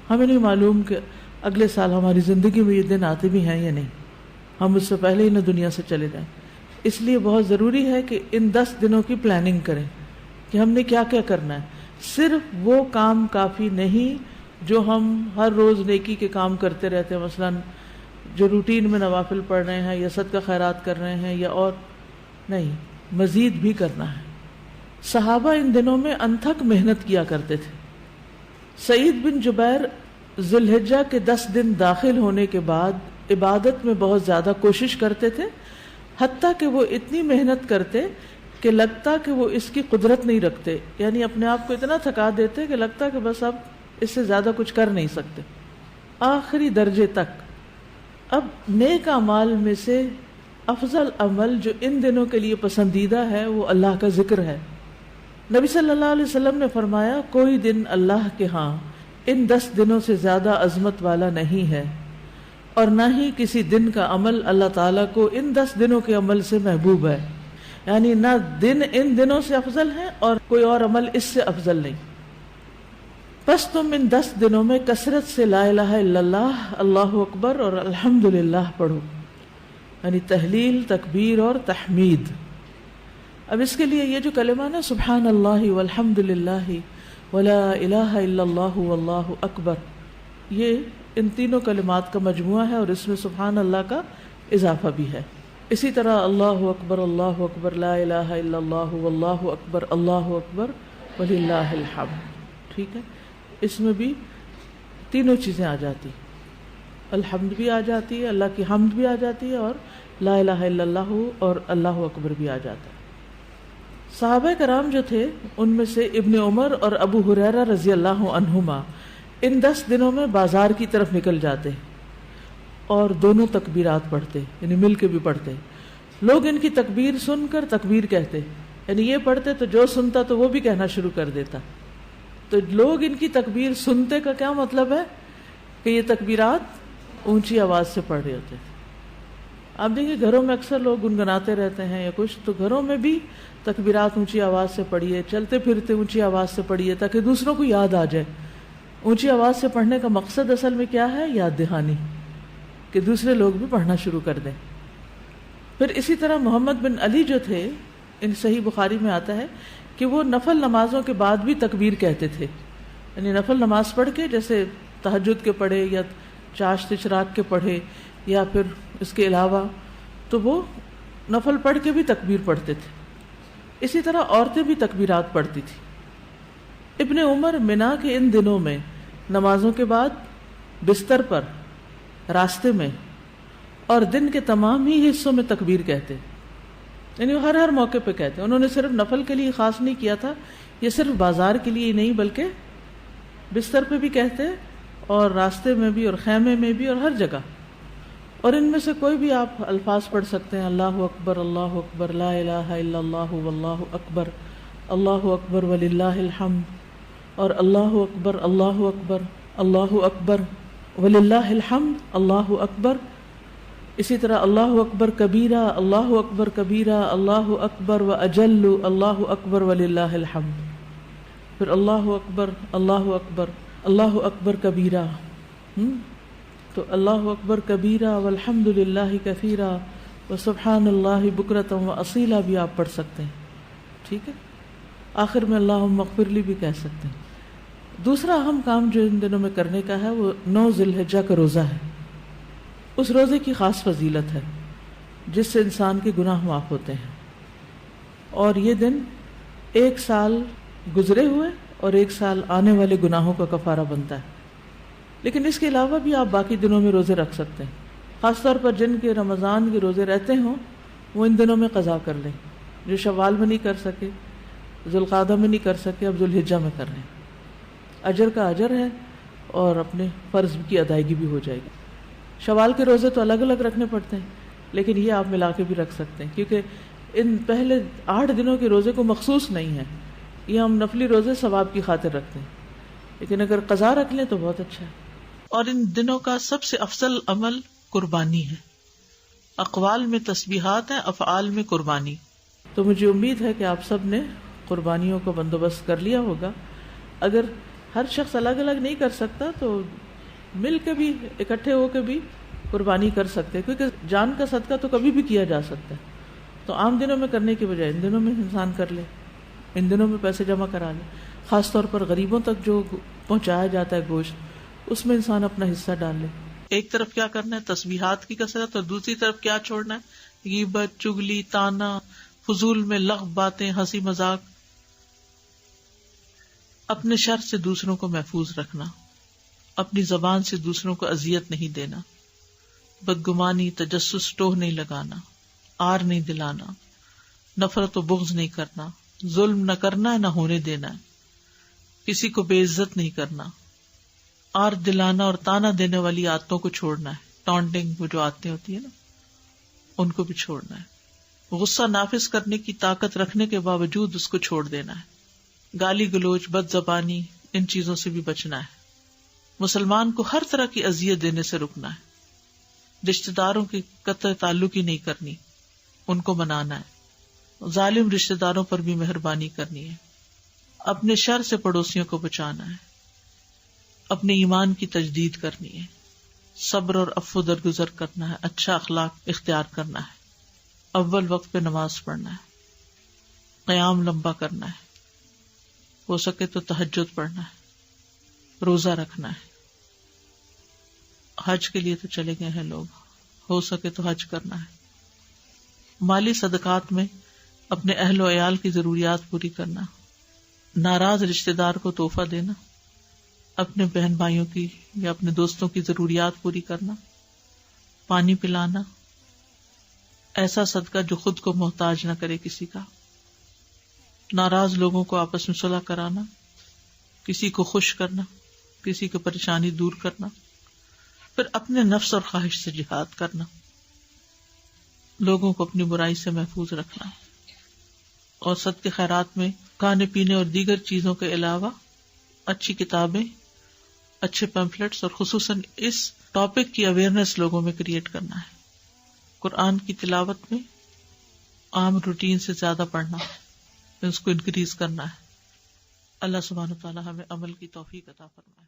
ہمیں نہیں معلوم کہ اگلے سال ہماری زندگی میں یہ دن آتے بھی ہیں یا نہیں، ہم اس سے پہلے ہی نہ دنیا سے چلے جائیں. اس لیے بہت ضروری ہے کہ ان 10 دنوں کی پلاننگ کریں کہ ہم نے کیا کیا کرنا ہے. صرف وہ کام کافی نہیں جو ہم ہر روز نیکی کے کام کرتے رہتے ہیں، مثلا جو روٹین میں نوافل پڑھ رہے ہیں یا صدقہ خیرات کر رہے ہیں یا اور نہیں، مزید بھی کرنا ہے. صحابہ ان دنوں میں انتھک محنت کیا کرتے تھے. سعید بن جبیر ذی الحجہ کے 10 دن داخل ہونے کے بعد عبادت میں بہت زیادہ کوشش کرتے تھے، حتیٰ کہ وہ اتنی محنت کرتے کہ لگتا کہ وہ اس کی قدرت نہیں رکھتے، یعنی اپنے آپ کو اتنا تھکا دیتے کہ لگتا کہ بس اب اس سے زیادہ کچھ کر نہیں سکتے، آخری درجے تک. اب نیک اعمال میں سے افضل عمل جو ان دنوں کے لیے پسندیدہ ہے وہ اللہ کا ذکر ہے. نبی صلی اللہ علیہ وسلم نے فرمایا کوئی دن اللہ کے ہاں ان 10 دنوں سے زیادہ عظمت والا نہیں ہے، اور نہ ہی کسی دن کا عمل اللہ تعالیٰ کو ان 10 دنوں کے عمل سے محبوب ہے. یعنی نہ دن ان دنوں سے افضل ہے اور کوئی اور عمل اس سے افضل نہیں. بس تم ان 10 دنوں میں کثرت سے لا الہ الا اللہ، اللہ اکبر اور الحمدللہ پڑھو، یعنی تحلیل، تکبیر اور تحمید. اب اس کے لیے یہ جو کلمہ نا سبحان اللہ والحمدللہ ولا الہ الا اللہ واللہ اکبر، یہ ان تینوں کلمات کا مجموعہ ہے اور اس میں سبحان اللہ کا اضافہ بھی ہے. اسی طرح اللہ اکبر لا الہ الا اللہ واللہ اکبر وللہ الحمد. ٹھیک ہے، اس میں بھی تینوں چیزیں آ جاتی، الحمد بھی آ جاتی ہے، اللہ کی حمد بھی آ جاتی ہے، اور لا الہ الا اللہ اور اللہ اکبر بھی آ جاتا ہے. صحابہ کرام جو تھے ان میں سے ابن عمر اور ابو ہریرہ رضی اللہ عنہما ان 10 دنوں میں بازار کی طرف نکل جاتے اور دونوں تکبیرات پڑھتے، یعنی مل کے بھی پڑھتے. لوگ ان کی تکبیر سن کر تکبیر کہتے، یعنی یہ پڑھتے تو جو سنتا تو وہ بھی کہنا شروع کر دیتا. تو لوگ ان کی تکبیر سنتے کا کیا مطلب ہے کہ یہ تکبیرات اونچی آواز سے پڑھ رہے ہوتے تھے. آپ دیکھیں گھروں میں اکثر لوگ گنگناتے رہتے ہیں یا کچھ، تو گھروں میں بھی تکبیرات اونچی آواز سے پڑھیے، چلتے پھرتے اونچی آواز سے پڑھیے تاکہ دوسروں کو یاد آ جائے. اونچی آواز سے پڑھنے کا مقصد اصل میں کیا ہے؟ یاد دہانی، کہ دوسرے لوگ بھی پڑھنا شروع کر دیں. پھر اسی طرح محمد بن علی جو تھے، ان صحیح بخاری میں آتا ہے کہ وہ نفل نمازوں کے بعد بھی تکبیر کہتے تھے. یعنی نفل نماز پڑھ کے، جیسے تہجد کے پڑھے یا چاشت اشراق کے پڑھے یا پھر اس کے علاوہ، تو وہ نفل پڑھ کے بھی تکبیر پڑھتے تھے. اسی طرح عورتیں بھی تکبیرات پڑھتی تھی. ابن عمر منا کے ان دنوں میں نمازوں کے بعد بستر پر، راستے میں اور دن کے تمام ہی حصوں میں تکبیر کہتے، یعنی وہ ہر موقع پہ کہتے. انہوں نے صرف نفل کے لیے خاص نہیں کیا تھا، یہ صرف بازار کے لیے نہیں بلکہ بستر پہ بھی کہتے اور راستے میں بھی اور خیمے میں بھی اور ہر جگہ. اور ان میں سے کوئی بھی آپ الفاظ پڑھ سکتے ہیں، اللہ اکبر لا الہ الا اللہ واللہ اکبر وللہ الحمد، اور اللہ اکبر وللہ الحمد، اللہ اکبر. اسی طرح اللہ اکبر کبیرہ، اللہ اکبر و اجل، اللہ اکبر وللہ الحمد. پھر اللہ اکبر کبیرہ، تو اللہ اکبر کبیرہ والحمد للہ کثیرہ وسبحان اللہ بکرۃ واصیلا بھی آپ پڑھ سکتے ہیں. ٹھیک ہے، آخر میں اللہم اغفر لی بھی کہہ سکتے ہیں. دوسرا اہم کام جو ان دنوں میں کرنے کا ہے وہ 9 ذی الحجہ کا روزہ ہے. اس روزے کی خاص فضیلت ہے جس سے انسان کے گناہ معاف ہوتے ہیں، اور یہ دن 1 سال گزرے ہوئے اور 1 سال آنے والے گناہوں کا کفارہ بنتا ہے. لیکن اس کے علاوہ بھی آپ باقی دنوں میں روزے رکھ سکتے ہیں. خاص طور پر جن کے رمضان کے روزے رہتے ہوں وہ ان دنوں میں قضا کر لیں. جو شوال میں نہیں کر سکے، ذوالقعدہ میں نہیں کر سکے، اب ذوالحجہ میں کر لیں. اجر کا اجر ہے اور اپنے فرض کی ادائیگی بھی ہو جائے گی. شوال کے روزے تو الگ الگ رکھنے پڑتے ہیں، لیکن یہ آپ ملا کے بھی رکھ سکتے ہیں، کیونکہ ان پہلے 8 دنوں کے روزے کو مخصوص نہیں ہے. یہ ہم نفلی روزے ثواب کی خاطر رکھتے ہیں، لیکن اگر قضا رکھ لیں تو بہت اچھا ہے. اور ان دنوں کا سب سے افضل عمل قربانی ہے. اقوال میں تسبیحات ہیں، افعال میں قربانی. تو مجھے امید ہے کہ آپ سب نے قربانیوں کا بندوبست کر لیا ہوگا. اگر ہر شخص الگ الگ نہیں کر سکتا، تو مل کے بھی اکٹھے ہو کے بھی قربانی کر سکتے ہیں، کیونکہ جان کا صدقہ تو کبھی بھی کیا جا سکتا ہے. تو عام دنوں میں کرنے کی بجائے ان دنوں میں انسان کر لے، ان دنوں میں پیسے جمع کرا لے. خاص طور پر غریبوں تک جو پہنچایا جاتا ہے گوشت، اس میں انسان اپنا حصہ ڈال لے. ایک طرف کیا کرنا ہے، تسبیحات کی کثرت، اور دوسری طرف کیا چھوڑنا ہے، غیبت، چگلی، تانا، فضول میں لغو باتیں، ہنسی مذاق. اپنے شر سے دوسروں کو محفوظ رکھنا، اپنی زبان سے دوسروں کو اذیت نہیں دینا، بدگمانی، تجسس، ٹوہ نہیں لگانا، آر نہیں دلانا، نفرت و بغض نہیں کرنا، ظلم نہ کرنا ہے نہ ہونے دینا ہے، کسی کو بے عزت نہیں کرنا، آر دلانا اور تانا دینے والی عادتوں کو چھوڑنا ہے. ٹانٹنگ، وہ جو عادتیں ہوتی ہیں نا، ان کو بھی چھوڑنا ہے. غصہ نافذ کرنے کی طاقت رکھنے کے باوجود اس کو چھوڑ دینا ہے. گالی گلوچ، بد زبانی، ان چیزوں سے بھی بچنا ہے. مسلمان کو ہر طرح کی اذیت دینے سے رکنا ہے. رشتہ داروں کی قطع تعلق ہی نہیں کرنی، ان کو منانا ہے. ظالم رشتہ داروں پر بھی مہربانی کرنی ہے. اپنے شر سے پڑوسیوں کو بچانا ہے. اپنے ایمان کی تجدید کرنی ہے. صبر اور عفو درگزر کرنا ہے. اچھا اخلاق اختیار کرنا ہے. اول وقت پہ نماز پڑھنا ہے. قیام لمبا کرنا ہے. ہو سکے تو تہجد پڑھنا ہے. روزہ رکھنا ہے. حج کے لیے تو چلے گئے ہیں لوگ، ہو سکے تو حج کرنا ہے. مالی صدقات میں اپنے اہل و عیال کی ضروریات پوری کرنا. ناراض رشتہ دار کو تحفہ دینا. اپنے بہن بھائیوں کی یا اپنے دوستوں کی ضروریات پوری کرنا. پانی پلانا. ایسا صدقہ جو خود کو محتاج نہ کرے کسی کا. ناراض لوگوں کو آپس میں صلح کرانا. کسی کو خوش کرنا، کسی کی پریشانی دور کرنا. پھر اپنے نفس اور خواہش سے جہاد کرنا. لوگوں کو اپنی برائی سے محفوظ رکھنا. اور صدقے خیرات میں کھانے پینے اور دیگر چیزوں کے علاوہ اچھی کتابیں، اچھے پیمفلیٹس اور خصوصاً اس ٹاپک کی اویئرنیس لوگوں میں کریٹ کرنا ہے. قرآن کی تلاوت میں عام روٹین سے زیادہ پڑھنا، اس کو انکریز کرنا ہے. اللہ سبحانہ و تعالی ہمیں عمل کی توفیق عطا فرمائے.